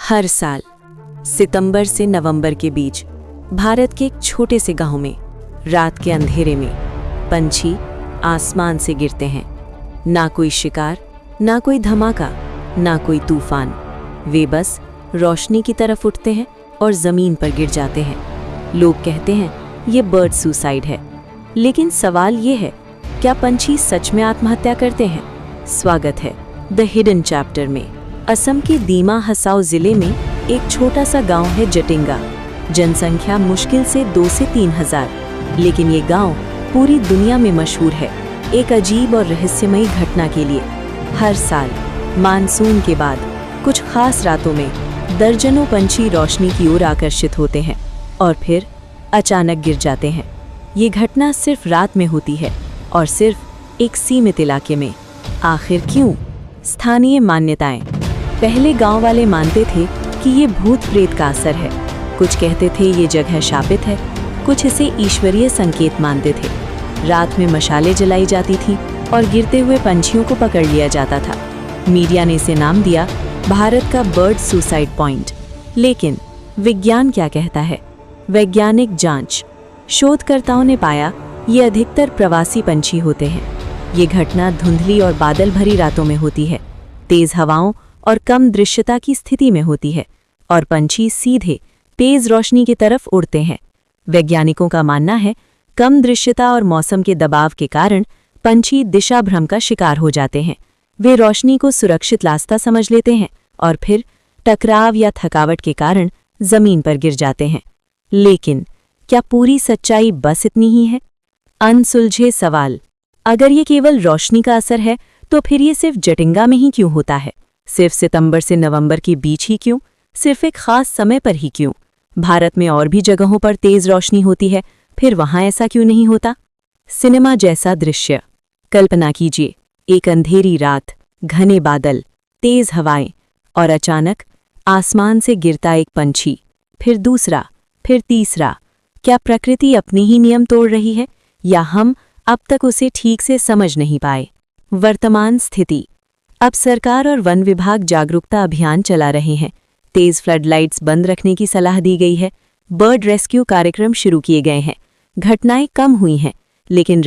हर साल सितंबर से नवंबर के बीच भारत के एक छोटे से गांव में रात के अंधेरे में पंछी आसमान से गिरते हैं। ना कोई शिकार, ना कोई धमाका, ना कोई तूफान। वे बस रोशनी की तरफ उठते हैं और जमीन पर गिर जाते हैं। लोग कहते हैं ये बर्ड सुसाइड है, लेकिन सवाल ये है, क्या पंछी सच में आत्महत्या करते हैं? स्वागत है द हिडन चैप्टर में। असम के दीमा हसाओ जिले में एक छोटा सा गांव है जटिंगा। जनसंख्या मुश्किल से 2 से 3 हजार, लेकिन ये गांव पूरी दुनिया में मशहूर है एक अजीब और रहस्यमयी घटना के लिए। हर साल मानसून के बाद कुछ खास रातों में दर्जनों पंछी रोशनी की ओर आकर्षित होते हैं और फिर अचानक गिर जाते हैं। ये घटना सिर्फ रात में होती है और सिर्फ एक सीमित इलाके में। आखिर क्यों? स्थानीय मान्यताएं। पहले गांव वाले मानते थे कि ये भूत प्रेत का असर है। कुछ कहते थे ये जगह शापित है, कुछ इसे ईश्वरीय संकेत मानते थे। रात में मशालें जलाई जाती थी और गिरते हुए पंछियों को पकड़ लिया जाता था। मीडिया ने इसे नाम दिया भारत का बर्ड सुसाइड पॉइंट। लेकिन विज्ञान क्या कहता है? वैज्ञानिक जांच। शोधकर्ताओं ने पाया ये अधिकतर प्रवासी पंछी होते हैं। ये घटना धुंधली और बादल भरी रातों में होती है, तेज हवाओं और कम दृश्यता की स्थिति में होती है, और पंछी सीधे तेज रोशनी की तरफ उड़ते हैं। वैज्ञानिकों का मानना है कम दृश्यता और मौसम के दबाव के कारण पंछी दिशा भ्रम का शिकार हो जाते हैं। वे रोशनी को सुरक्षित रास्ता समझ लेते हैं और फिर टकराव या थकावट के कारण जमीन पर गिर जाते हैं। लेकिन क्या पूरी सच्चाई बस इतनी ही है? अनसुलझे सवाल। अगर ये केवल रोशनी का असर है तो फिर ये सिर्फ जटिंगा में ही क्यों होता है? सिर्फ सितंबर से नवंबर के बीच ही क्यों? सिर्फ एक खास समय पर ही क्यों? भारत में और भी जगहों पर तेज रोशनी होती है, फिर वहां ऐसा क्यों नहीं होता? सिनेमा जैसा दृश्य। कल्पना कीजिए, एक अंधेरी रात, घने बादल, तेज हवाएं और अचानक आसमान से गिरता एक पंछी, फिर दूसरा, फिर तीसरा। क्या प्रकृति अपने ही नियम तोड़ रही है या हम अब तक उसे ठीक से समझ नहीं पाए? वर्तमान स्थिति। अब सरकार और वन विभाग जागरूकता अभियान चला रहे हैं। तेज फ्लडलाइट्स बंद रखने की सलाह दी गई है। बर्ड रेस्क्यू कार्यक्रम शुरू किए गए हैं। घटनाएं कम हुई हैं, लेकिन